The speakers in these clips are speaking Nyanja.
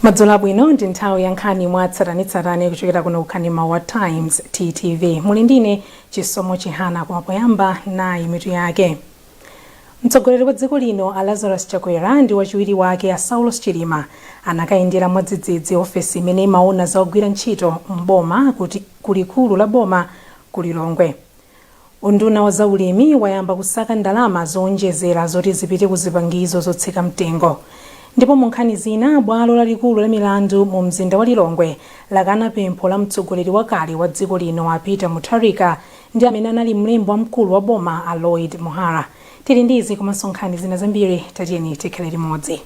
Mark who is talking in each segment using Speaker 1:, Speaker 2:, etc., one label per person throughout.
Speaker 1: Madzulo bwino ndi nthawi ya nkhani mwatsatanetsatane kuchokera kuno Nkhani Mawa Times TTV. Muli ndine Chisomo Chihana kumapoyamba nayi mitu yake. Mtsogoleri wa dziko lino Lazarus Chakwera ndi wachiwiri wake a Saulos Chilima anakayendera mwadzidzidzi ofesi imene imaona za ogwira ntchito mboma kuti kulikulu la boma kulilongwe. Unduna wa zaulimi wayamba kusaka ndalama zonjezera zoti zipite ku zipangizo zotsika mtengo. Ndipo mu nkhani zina bwalo lalikulu la milandu mu mzinda wa Lilongwe lakana pempho la mtsogoleri wakale wa dziko lino a Peter Mutharika ndi amene anali mlembi wamkulu wa boma a Lloyd Muhara. Tili ndizi komanso nkhani zina zambiri tatiyeni tikhale limodzi.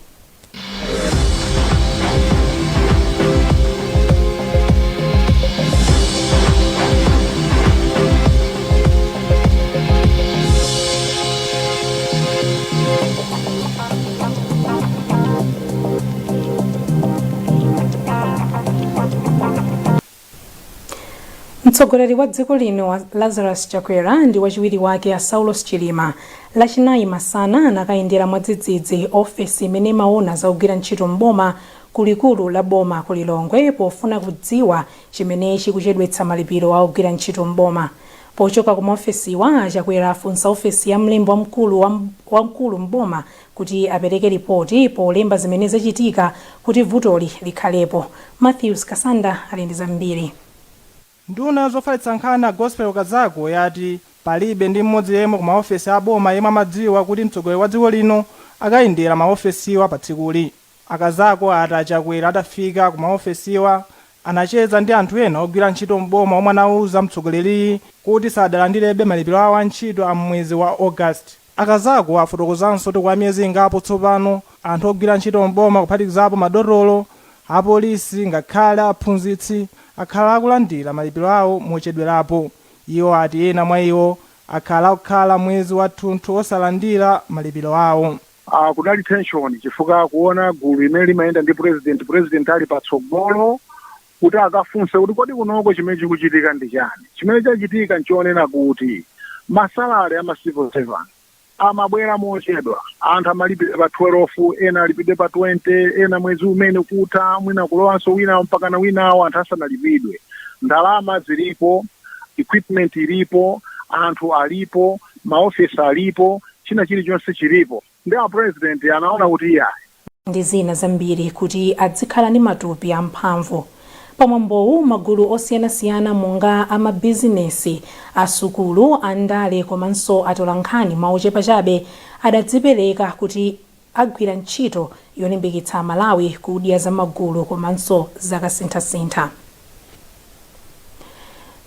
Speaker 1: Mtsogoleri wa dziko lino Lazarus Chakwera ndi wachiwiri wake a Saulos Chilima lachinayi masana anakayendera mwadzidzidzi ofesi imene imaona za ogwira ntchito mboma kulikulu la boma kulilongwe pofuna kudziwa chimene chikuchedwetsa malipiro a ogwira ntchito mboma. Pochoka ku ofesiwa Chakwera afunsa ofesi ya mlembi wamkulu mboma kuti apereke ripoti polemba zimene zachitika kuti vutoli likhalepo. Matthews Kasanda ali ndi zambiri.
Speaker 2: Nduna zofalitsa nkhani Gospel Kazako yati palibe ndi mmodzi yemwe ku maofesi a boma yemwe amadziwa kuti mtsogoleri wa dziko lino akayendera maofesiwa pa tsikuli. Akazako ati Chakwera atafika ku maofesiwa anacheza ndi anthu ena ogwira ntchito mboma omwe anawuza mtsogoleri kuti sadalandirebe malipiro awo a ntchito a mwezi wa August. Akazako afotokozanso kuti kwa miyezi ingapo tsopano anthu ogwira ntchito mboma kuphatikizapo madotolo, apolisi ngakhale aphunzitsi akhala akulandira malipiro awo mochedwerapo. Iwo ati ena mwa iwo akhala mwezi wathunthu osalandira malipiro awo.
Speaker 3: Kunali tension chifukwa kuona gulu imene limayenda ndi president ali patsogolo kuti akafunse kuti kodi kunoko chimene chikuchitika ndi chani. Chimene chachitika nchionena kuti masalari ama civil servant amabwera mochedwa, anthu amalipira pa 12, ena alipidwe pa 20, ena mwezi umene kutha mwina kulowanso wina mpaka na winawo anthu asanalipidwe. Ndalama zilipo, equipment ilipo, anthu alipo, maofisi alipo, china chilichonse chilipo. Ndiye president anaona kuti iyayi
Speaker 1: ndi zina zambiri kuti adzikhala ndi matupi amphamvu. Pamwambowu magulu osiyanasiyana monga amabizinesi, asukulu, andale komanso atolankhani mauchepa chabe adadzipereka kuti agwira ntchito yolimbikitsa Malawi kudya za magulu komanso zakasintha-sintha.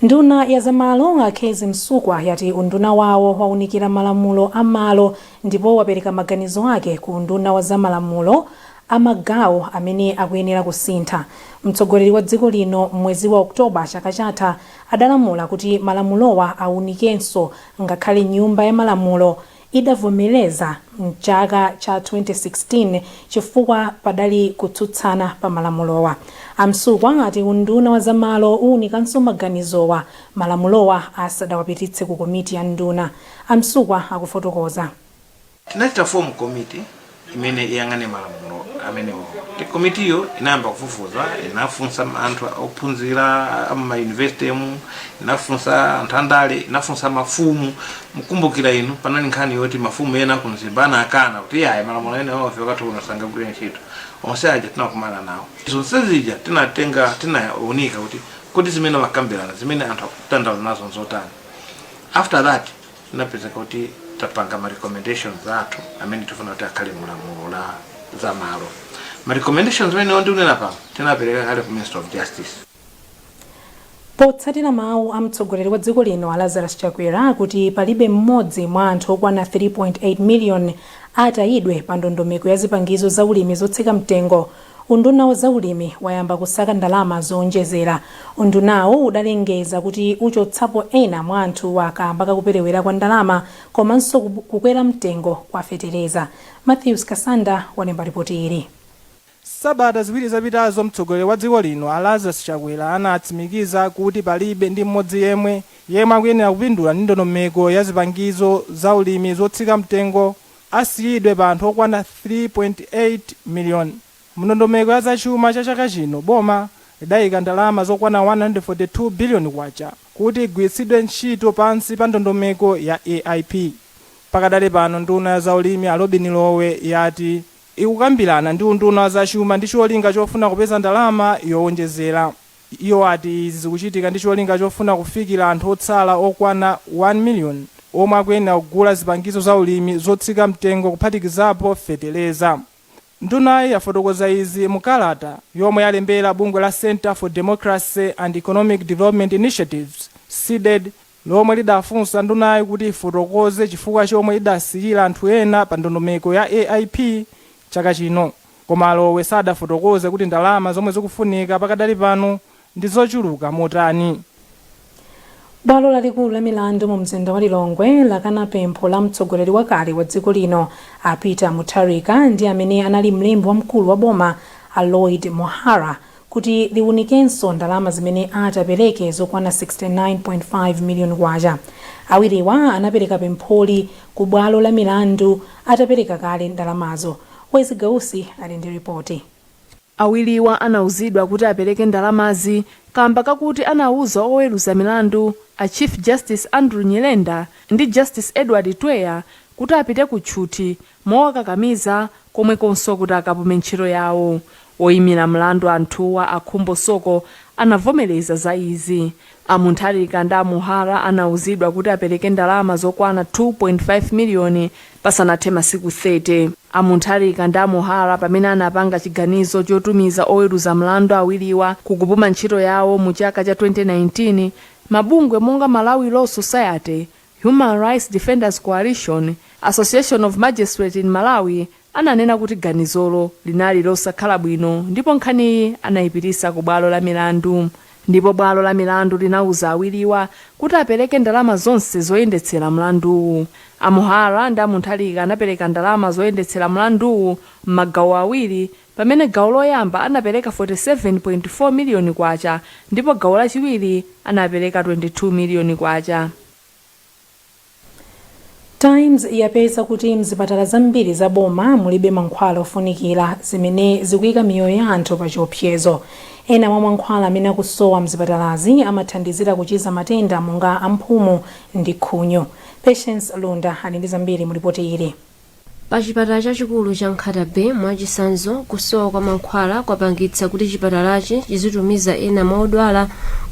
Speaker 1: Nduna ya zamalo Akhezi Msukwa yati unduna wawo waunikira malamulo amalo ndipo wapereka maganizo ake ku unduna wa zamalamulo amagawo amene akuyenera kusintha. Mtsogoleri wa dziko lino mwezi wa Oktoba chaka chatha adalamula kuti malamulowa aunikenso ngakhale nyumba ya malamulo idavomereza mchaka cha 2016 chifukwa padali kutsutsana pa malamulowa. Amsukwa ati unduna wa zamalo uunikanso maganizowa malamulowa asadawapititse ku komiti ya nduna. Amsukwa akufotokoza.
Speaker 4: Tinachita form committee imene iyang'ane malamulo amenewo. Komiti iyo inayamba kufufuza, inafunsa anthu ophunzira ama university mu, inafunsa anthu andale, inafunsa mafumu. Mkumbukira inu panali nkhani yoti mafumu ena kunzibana akana kuti yayi malamulo ene ofika kuti unasanga kugwira ntchito. Onse aja tinakumana nawo. Zonse zija tinaunika kuti zimene makambirana zimene anthu akutandaula nazo nzotani. After that tinapeza kuti tapanga ma recommendations athu amene tifuna kuti akhale mulamulo la zamalo. Ma recommendations amene ndunena pa tinapereka kale ku Minister of Justice.
Speaker 1: Potsatira mawu a mtsogoleri wa dziko lino Lazarus Chakwera kuti palibe mmodzi mwa anthu okwana 3.8 million atayidwe pa ndondomeko ya zipangizo za ulimi zotsika mtengo, unduna wa zaulimi wayamba kusaka ndalama zonjezera. Undunawo udalengeza kuti uchotsapo ena mwa anthu akamba kakuperewera kwa ndalama komanso kukwera mtengo kwa fetereza. Matthews Kasanda walemba ripoti ili.
Speaker 2: Sabata ziwiri zapitazo mtsogoleri wa dziko lino Lazarus Chakwera anatsimikiza kuti palibe ndi mmodzi yemwe akuyenera kupindula ndi ndondomeko ya zipangizo za ulimi zotsika mtengo asiyidwe pa anthu okwana 3.8 million. mndondomeko ya zachuma cha chaka chino boma lidayika ndalama zokwana 142 billion kwacha kuti igwiritsidwe ntchito pansi pa ndondomeko ya AIP. Pakadali pano nduna ya zaulimi Robin Lowe yati ikukambirana ndi unduna wa zachuma ndi cholinga chofuna kupeza ndalama yowonjezera. Iyo ati izi zikuchitika ndi cholinga chofuna kufikira anthu otsala okwana 1 million omwe akuyenera kugula zipangizo za ulimi zotsika mtengo kuphatikizapo feteleza. Ndunayi yafotokoza izi mukalata yomwe yalembera bungwe la Center for Democracy and Economic Development Initiatives CDED lomwe lidafunsa ndunayi kuti ifotokoze chifukwa chomwe idasiyira anthu ena pa ndondomeko ya AIP chaka chino. Koma Lowe sadafotokoze kuti ndalama zomwe zikufunika pakadali pano ndi zochuluka motani.
Speaker 1: Bwalo lalikulu la milandu mu mzinda wa Lilongwe lakana pempho la mtsogoleri wakale wa dziko lino Peter Mutharika ndi amene anali mlembi wamkulu wa boma Lloyd Mohara kuti liwunikenso ndalama zimene atapereke zokwana 69.5 million kwacha. Awiriwa anapereka pempholi ku bwalo la milandu atapereka kale ndalamazo. Wezi Gausi ali ndi ripoti.
Speaker 5: Awiriwa anauzidwa kuti apereke ndalamazi kamba kakuti anauza oweruza milandu a Chief Justice Andrew Nyirenda ndi Justice Edward Tweya kuti apite ku tchuthi mowakakamiza komwe konso kuti akapume ntchito yawo. Oyimira mlandu anthuwa akhumbo soko anavomereza za izi. Mutharika ndi Mohara anauzidwa kuti apereke ndalama zokwana 2.5 million pasanathe masiku 30. Mutharika ndi Mohara pamene anapanga chiganizo chotumiza oweruza mlandu awiriwa kukupuma ntchito yawo mu chaka cha 2019, mabungwe monga Malawi Law Society, Human Rights Defenders Coalition, Association of Magistrates in Malawi ananena kuti ganizolo linali losakhala bwino ndipo nkhaniyi anayipitisa ku bwalo la milandu. Ndipo bwalo la milandu linauza awiriwa kuti apereke ndalama zonse zoyendetsera mlanduwu. Mohara ndi Mutharika anapereka ndalama zoyendetsera mlanduwu m'magawo awiri, pamene gawo loyamba anapereka 47.4 million kwacha ndipo gawo lachiwiri anapereka 22 million kwacha.
Speaker 1: Times yapeza kuti mzipatala zambiri za boma mulibe mankhwala ofunikira zimene zikuyika miyoyo ya anthu pa chiopsezo. Ena mwa mankhwala amene akusowa mzipatalazi amathandizira kuchiza matenda monga amphumu ndi khunyu. Patience Lunda ali ndi zambiri mu ripoti ili.
Speaker 6: Pa chipatala chachikulu cha Nkhatabe mwachisanzo kusowa kwa mankhwala kwapangitsa kuti chipatalachi chizitumiza ena mwa odwala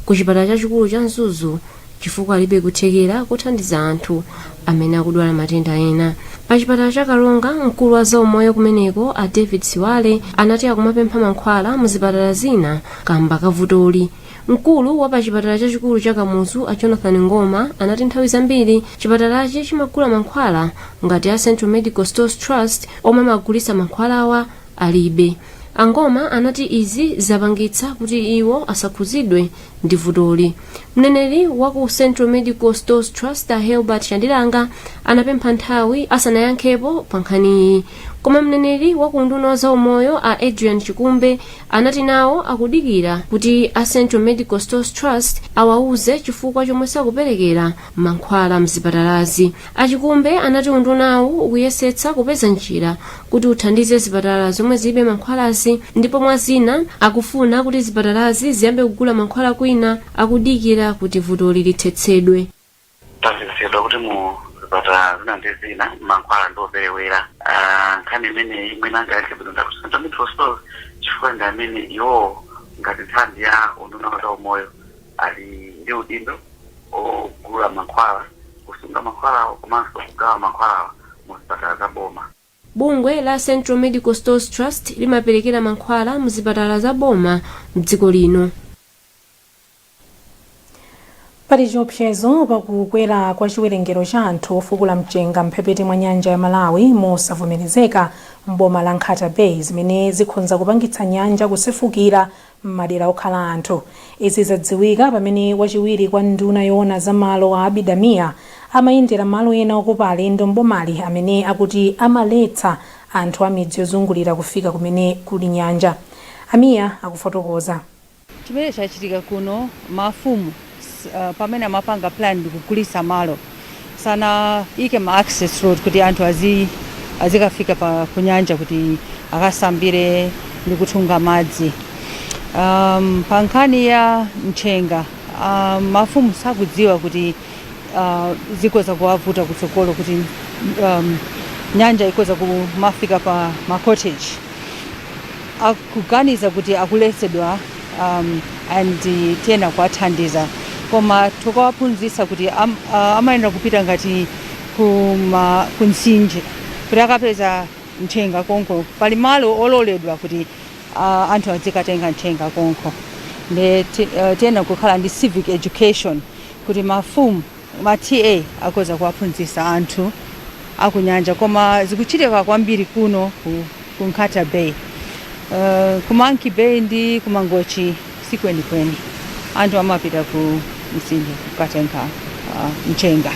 Speaker 6: ku chipatala chachikulu cha Mzuzu chifukwa alibe kuthekera kuthandiza anthu amene akudwala matenda ena. Pa chipatala cha Kalonga mkulu wa zaumoyo kumeneko a David Siwale anati akumapempha mankhwala mu zipatala zina kamba kavutoli. Mkulu wa pa chipatala chachikulu cha Kamuzu a Jonathan Ngoma anati nthawi zambiri chipatalachi chimagula mankhwala ngati a Central Medical Stores Trust omwe amagulitsa mankhwalawa alibe. Angoma anati izi zapangitsa kuti iwo asakhuzidwe ndi vutoli. Mneneri wa ku Central Medical Stores Trust a Helbert Shandilanga anapempha nthawi asanayankhepo pa nkhaniyi. Koma mneneri wa ku nduna wa zaumoyo a Adrian Chikumbe anati nawo akudikira kuti a Central Medical Stores Trust awauze chifukwa chomwe sakuperekera mankhwala mzipatalazi. Achikumbe anati undunawo ukuyesetsa kupeza njira kuti uthandize zipatala zomwe zibe mankhwalazi ndipo mwa zina akufuna kuti zipatalazi ziyambe kugula mankhwala kwina akudikira kuti vutoli lithetsedwe.
Speaker 7: Tazikira kuti mu zipatala zina ndi zina mankhwala ndoperewera. Nkhani imene imwe nanga yake bwino ku Central Medical Stores chifukwa ndi amene iwo ngati nthambi ya unduna wa zaumoyo ali ndi udindo ogula mankhwala, kusunga mankhwala komanso kugawa mankhwala mu zipatala za boma.
Speaker 6: Bungwe la Central Medical Stores Trust limaperekera mankhwala mu zipatala za boma m'dziko lino.
Speaker 1: Pali chiopsezo pakukwera kwa chiwerengero cha anthu ofukula mchenga mphepete mwa nyanja ya Malawi mosavomerezeka mboma la Nkhatabe zimene zikhonza kupangitsa nyanja kusefukira m'madera okhala anthu. Izi zadziwika pamene wachiwiri kwa nduna yoona za malo a Abidamiya amayendera malo ena okopa alendo mbomali amene akuti amaletsa anthu a midzi yozungulira kufika kumene kuli nyanja. Amiya akufotokoza.
Speaker 8: Chimene chachitika kuno mafumu pamene amapanga plan kugulitsa malo sana ike ma access road kuti anthu azikafika pa kunyanja kuti akasambire ndi kuthunga madzi. Pa nkhani ya mchenga, mafumu sakudziwa kuti zikoza kuwavuta kutsogolo kuti nyanja ikoza kumafika pa macottage. Akuganiza kuti akuletsedwa and tena kuwathandiza, koma tokawaphunzitsa kuti amayenera kupita ngati kumtsinje kuti akapeza mchenga konko pali malo ololedwa kuti anthu adzikatenga mchenga konko. Tena kukhala ndi civic education kuti mafumu ma-TA akoza kuwaphunzitsa anthu akunyanja, koma zikuchitika kwambiri kuno ku Nkhata Bay. Ku Monkey Bay ndi ku Mangochi sikwenikweni anthu amapita ku mtsinje kukatenga mchenga.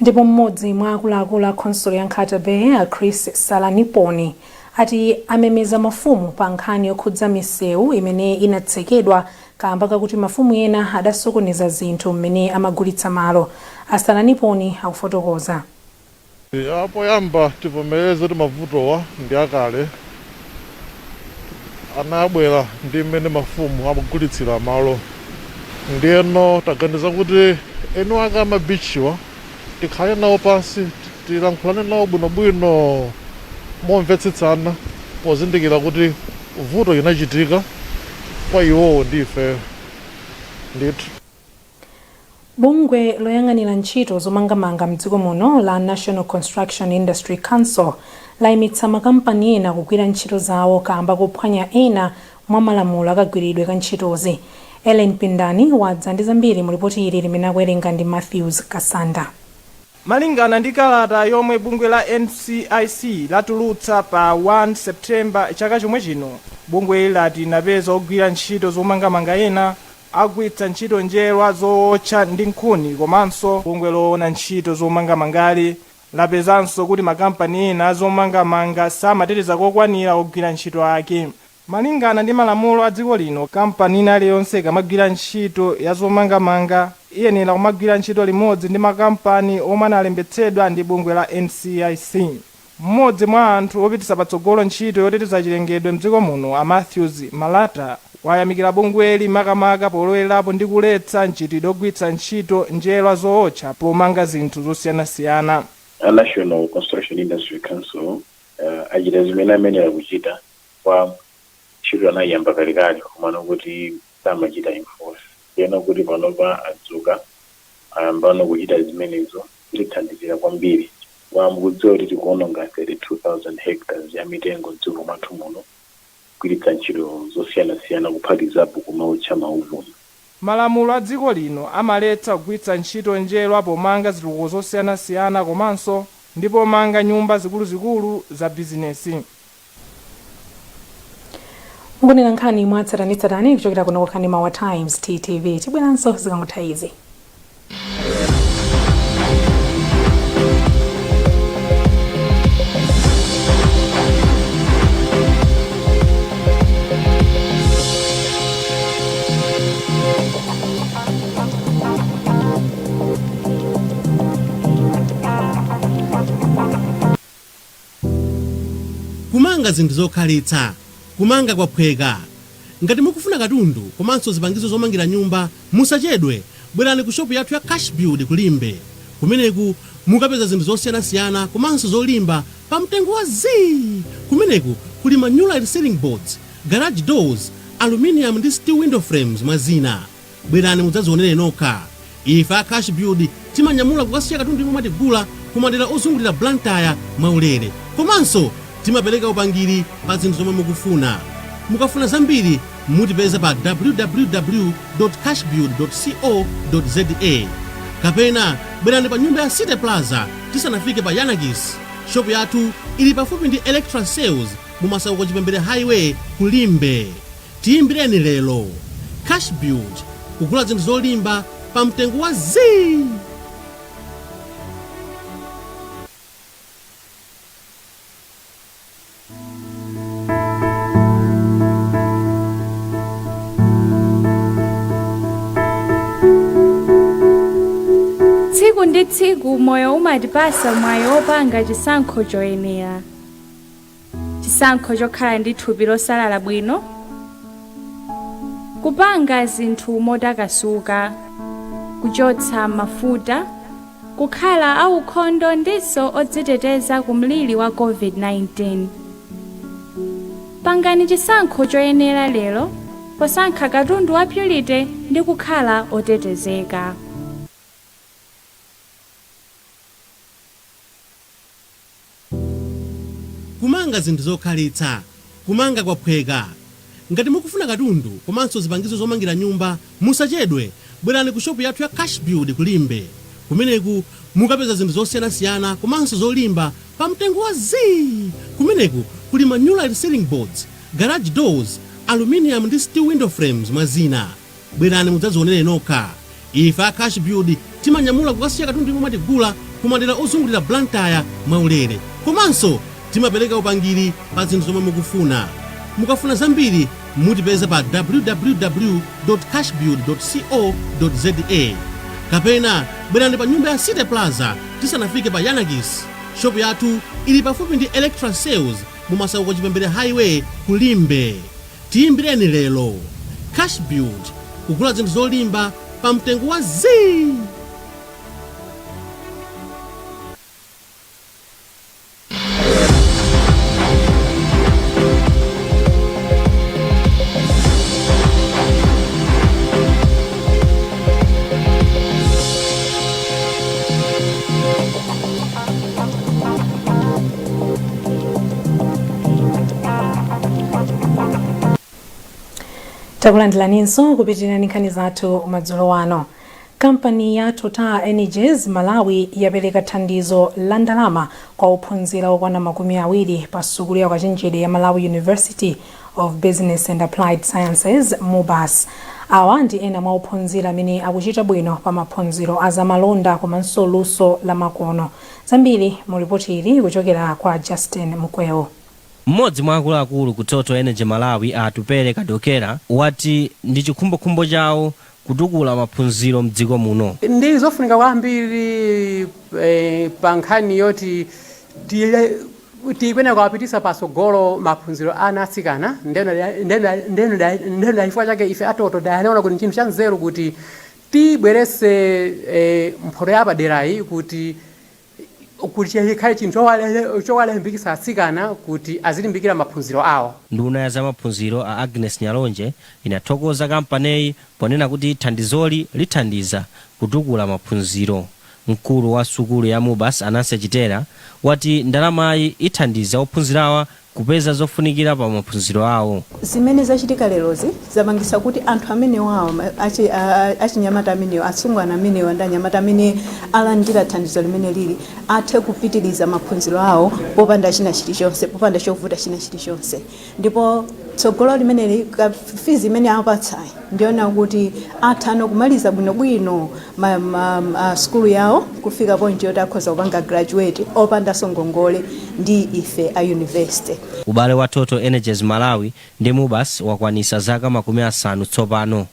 Speaker 1: Ndipo mmodzi mwa akuluakulu a khonsolo ya Nkhata Bay, Chris Salaniponi, ati amemeza mafumu pa nkhani yokhudza misewu imene inatsekedwa kamba kakuti mafumu ena adasokoneza zinthu mmene amagulitsa malo. Salaniponi akufotokoza.
Speaker 9: Apo yamba tivomereze kuti mavutowa ndi akale anabwera ndi mmene mafumu amagulitsira malo. Ndiyeno taganiza kuti enu aka amabichiwa tikhale nawo pansi tilankhulane nawo bwinobwino momvetsetsana pozindikira kuti vuto linachitika kwa iwowo ndife ndithu.
Speaker 1: Bungwe loyang'anira ntchito zomangamanga mdziko muno la National Construction Industry Council layimitsa makampani ena kugwira ntchito zawo kamba kuphwanya ena mwa malamulo akagwiridwe ka ntchitozi. Ellen Pindani wadza ndi zambiri mu ripoti ili limene akuwerenga ndi Matthews Kasanda.
Speaker 2: Malingana ndi kalata yomwe bungwe la NCIC latulutsa pa 1 Septemba chaka chomwe chino, bungwe lati linapeza ogwira ntchito zomangamanga ena agwiritsa ntchito njerwa zootcha ndi nkhuni, komanso bungwe loona ntchito zomangamangali lapezanso kuti makampani ena zomangamanga samateteza kokwanira ogwira ntchito ake. Malingana ndi malamulo a dziko lino, kampani ina iliyonse ikamagwira ntchito ya zomangamanga iyenera kumagwira ntchito limodzi ndi makampani omwe analembetsedwa ndi bungwe la NCIC. Mmodzi mwa anthu opititsa patsogolo ntchito yoteteza chilengedwe mdziko muno, Matthews Malata, wayamikira bungweli makamaka polowerapo ndi kuletsa mchitidwe ogwiritsa ntchito njerwa zootcha pomanga zinthu zosiyanasiyana.
Speaker 10: A National Construction Industry Council achita zimene amenera kuchita kwa ntchito anayamba kalekale, komano kuti samachita enforce. Yena kuti panopa adzuka ayambano kuchita zimenezo zithandizira kwambiri. Mukudziwa kuti tikuononga 32,000 hectares ya mitengo mdziko mwathu muno kugwiritsa ntchito zosiyanasiyana kuphatikizapo kumaotcha mauvuni.
Speaker 2: Malamulo a dziko lino amaletsa kugwiritsa ntchito njerwa pomanga zitukuko zosiyanasiyana komanso ndi pomanga nyumba zikuluzikulu za bizinesi.
Speaker 1: Nkhani nkhani mwatsatanitsatani kuchokera kuno Nkhani Mawa Times TTV. Tibweranso zikangotha izi.
Speaker 11: Kumanga zinthu zokhalitsa, kumanga kwaphweka. Ngati mukufuna katundu komanso zipangizo zomangira nyumba, musachedwe, bwerani ku shopu yathu ya Cash Build kulimbe. Kumeneku mukapeza zinthu zosiyanasiyana komanso zolimba pa mtengo wa zii. Kumeneku kuli ma new light ceiling boards, garage doors, aluminium ndi steel window frames mwazina. Bwerani mudzazionere nokha. Ife a Cash Build timanyamula kukasiya katundu imwe matigula kumadera ozungulira Blantyre mwaulere. Komanso timapereka upangiri pa zinthu zomwe mukufuna. Mukafuna zambiri mutipeza pa www.cashbuild.co.za kapena bwerani pa nyumba ya City Plaza tisanafike pa Yanagis. Shopu yathu ili pafupi ndi Electra Sales mu Masauko Chipembere Highway kulimbe. Tiyimbireni lero. Cash Build, kugula zinthu zolimba pa mtengo wa zii.
Speaker 12: Tsiku ndi tsiku moyo umatipasa mwayi wopanga chisankho choyenera. chisankho chokhala ndi thupi losalala bwino, kupanga zinthu motakasuka, kuchotsa mafuta, kukhala aukhondo ndiso odziteteza ku mliri wa COVID-19. Pangani chisankho choyenera lero posankha katundu wa Purity ndi kukhala otetezeka.
Speaker 11: Kumanga zinthu zokhalitsa, kumanga kwaphweka. Ngati mukufuna katundu komanso zipangizo zomangira nyumba, musachedwe, bwerani ku shopu yathu ya Cash Build kulimbe. Kumeneku mukapeza zinthu zosiyanasiyana komanso zolimba pa mtengo wa zii. Kumeneku kuli ma new light ceiling boards, garage doors, aluminium ndi steel window frames mwazina. Bwerani mudzazionere nokha. Ife a Cash Build timanyamula kukasiya katundu imwe matigula kumadera ozungulira Blantyre mwaulere. Komanso timapereka upangiri pa zinthu zomwe mukufuna. Mukafuna zambiri mutipeze pa www.cashbuild.co.za kapena bwerani pa nyumba ya City Plaza tisanafike pa Yanagis. Shopu yathu ili pafupi ndi Electra Sales mu Masauko Chipembere Highway kulimbe. Tiyimbireni lero. Cash Build, kugula zinthu zolimba pa mtengo wa zii.
Speaker 1: Takulandilaninso kupitirira nkhani zathu madzulo wano. Kampani ya Total Energies Malawi yapereka thandizo la ndalama kwa ophunzira okwana makumi awiri pa sukulu ya ukachenjede ya Malawi University of Business and Applied Sciences MUBAS. Awa ndi ena mwa ophunzira amene akuchita bwino pa maphunziro a zamalonda komanso luso la makono. Zambiri mu ripoti ili kuchokera kwa Justin Mukwewo.
Speaker 13: Mmodzi mwa akuluakulu ku Total Energy Malawi atupere kadokera wati ndi chikhumbokhumbo chawo kutukula maphunziro mdziko muno.
Speaker 14: Ndi zofunika kwambiri pa nkhani yoti tikwena kuwapitisa pasogolo maphunziro ana atsikana ndeno chifukwa chake ife atoto dayaona kuti chinthu cha nzeru kuti tibwerese mphoto yapaderayi kuti chikhale chinthu chowalimbikitsa atsikana kuti azilimbikira maphunziro awo.
Speaker 13: Nduna ya zamaphunziro a Agnes Nyalonje inathokoza kampaneyi ponena kuti thandizoli lithandiza kutukula maphunziro. Mkulu wa sukulu ya MUBAS Ananse Chitera wati ndalamayi ithandiza ophunzirawa kupeza zofunikira pa maphunziro awo.
Speaker 15: Zimene zachitika lerozi zamangisa kuti anthu amene wawo achinyamata amenewo asungwana amenewo ndi anyamata amene alandira thandizo limene lili athe kupitiriza maphunziro awo popanda china chilichonse, popanda chovuta china chilichonse. Ndipo tsogolo limeneli fizi imene apatsayi ndiona kuti athano kumaliza bwinobwino sukulu yawo kufika ponje yoti akhoza kupanga graduate opanda songongole ndi ife a university.
Speaker 13: Ubale wa Total Energies Malawi ndi MUBAS wakwanisa zaka 50 tsopano.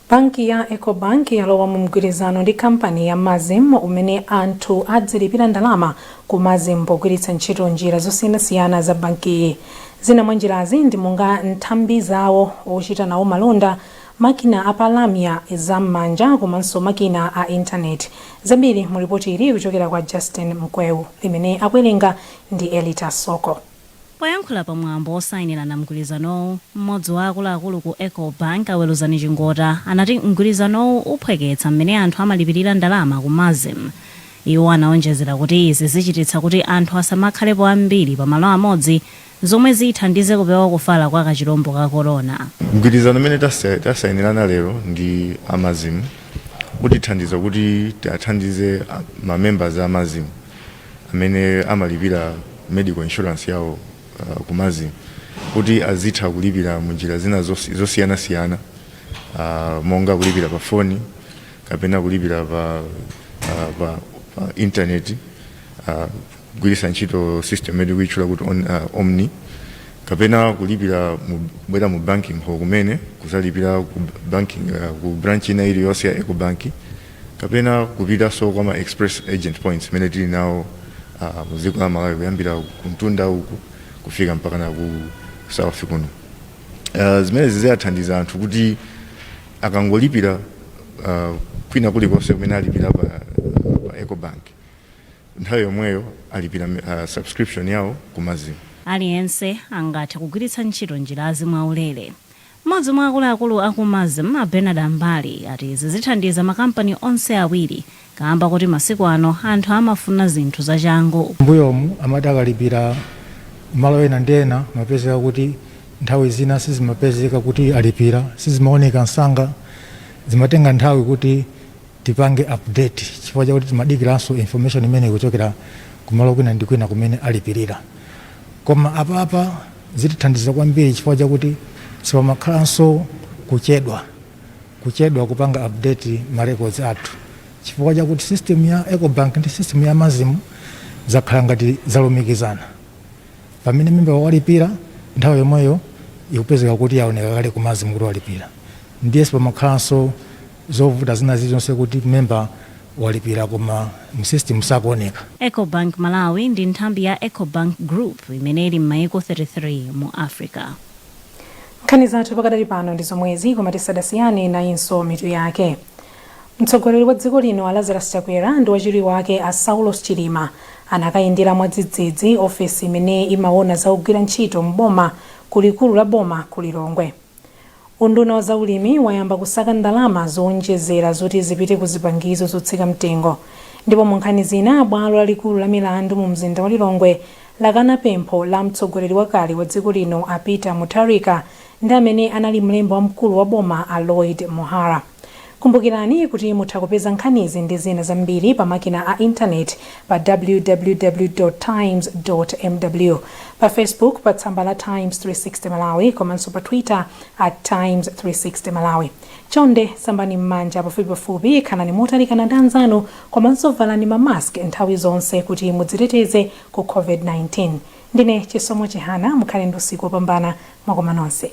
Speaker 1: Banki ya Ecobank yalowa mu mgwirizano ndi kampani ya Mazim umene anthu adzilipira ndalama ku Mazim pogwiritsa ntchito njira zosiyanasiyana za banki. Zina mwa njirazi ndi monga nthambi zawo ochita nawo malonda, makina apalamya zam'manja komanso makina a internet. Zambiri mu ripoti ili kuchokera kwa Justin Mkwewu limene akuwerenga ndi Elita Soko.
Speaker 16: Poyankhula pamwambo osayinira na mgwirizanowu, mmodzi wa akuluakulu ku Ecobank aweluzani chingota anati mgwirizanowu uphweketsa mmene anthu amalipirira ndalama ku Mazim. Iwo anaonjezera kuti izi zichititsa kuti anthu asamakhalepo ambiri pa malo amodzi, zomwe zithandize kupewa kufala kwa kachilombo ka corona.
Speaker 17: Mgwirizano mmene tasayinirana lero ndi Amazim utithandiza kuti athandize ma members a Amazim amene amalipira medical insurance yawo ku Mazim kuti azitha kulipira munjira zina zosiyanasiyana, monga kulipira pa phone kapena kulipira pa internet, kugwiritsa ntchito system yedu kuitchula kuti Omni, kapena kulipira bwera mu banking ho kumene kuzalipira ku banking ku branch ina iliyonse ya Ecobank, kapena kupita so kwa express agent points mene tili nawo muziko la Malawi kuyambira ku Mtunda uku kufika mpaka na ku South kuno. Zimene zizathandiza anthu kuti akangolipira kwina kulikonse kumene alipira pa Ecobank, nthawi yomweyo alipira subscription yawo ku mazimu.
Speaker 16: Aliyense angathe kugwiritsa ntchito njirazi mwaulere. Mmodzi mwa akuluakulu aku Mazim, Bernard Ambali, ati zizithandiza makampani onse awiri kamba kuti masiku ano anthu amafuna zinthu zachangu.
Speaker 18: Mbuyomu amati akalipira malo ena ndi ena mapezeka kuti nthawi zina sizimapezeka kuti alipira, sizimaoneka msanga, zimatenga nthawi kuti tipange update chifukwa chakuti timadikiranso information imene ikuchokera kumalo kwina ndi kwina kumene alipirira. Koma apa zitithandiza kwambiri chifukwa chakuti sipamakhalanso kuchedwa kupanga update ma records athu, chifukwa chakuti system ya Ecobank ndi system ya Mazimu zakhala ngati zalumikizana. Pamene memba walipira nthawi yomweyo ikupezeka kuti yaoneka kale ku Mazimu kuti walipira. Ndiye sipamakhalanso zovuta zina zilizonse kuti memba walipira koma mu system sakuoneka.
Speaker 16: Ecobank Malawi ndi nthambi ya Ecobank Group imene ili m'mayiko 33 mu Africa.
Speaker 1: Nkhani zathu pakadali pano ndi zomwezi, koma tisadasiyane nayinso mitu yake. Mtsogoleri wa dziko lino Lazarus Chakwera ndi wachiwiri wake a Saulos Chilima anakayendera mwadzidzidzi ofesi imene imaona za kugwira ntchito mboma kulikulu la boma ku Lilongwe. Unduna wa zaulimi wayamba kusaka ndalama zowonjezera zoti zipite ku zipangizo zotsika mtengo. Ndipo mu nkhani zina, bwalo lalikulu la milandu mu mzinda wa Lilongwe lakana pempho la mtsogoleri wakale wa dziko lino a Peter Mutharika ndi amene anali mlembi wamkulu wa boma a Lloyd Mohara. Kumbukirani kuti mutha kupeza nkhanizi ndi zina zambiri pa makina a internet pa www.times.mw, pa Facebook pa tsamba la Times 360 Malawi, komanso pa Twitter @Times 360 Malawi. Chonde sambani mmanja pafupipafupi, khalani motalikana ndi anzanu, komanso valani mamask nthawi zonse kuti mudziteteze ku COVID-19. Ndine Chisomo Chihana, mukhale ndi usiku wopambana mwakoma nonse.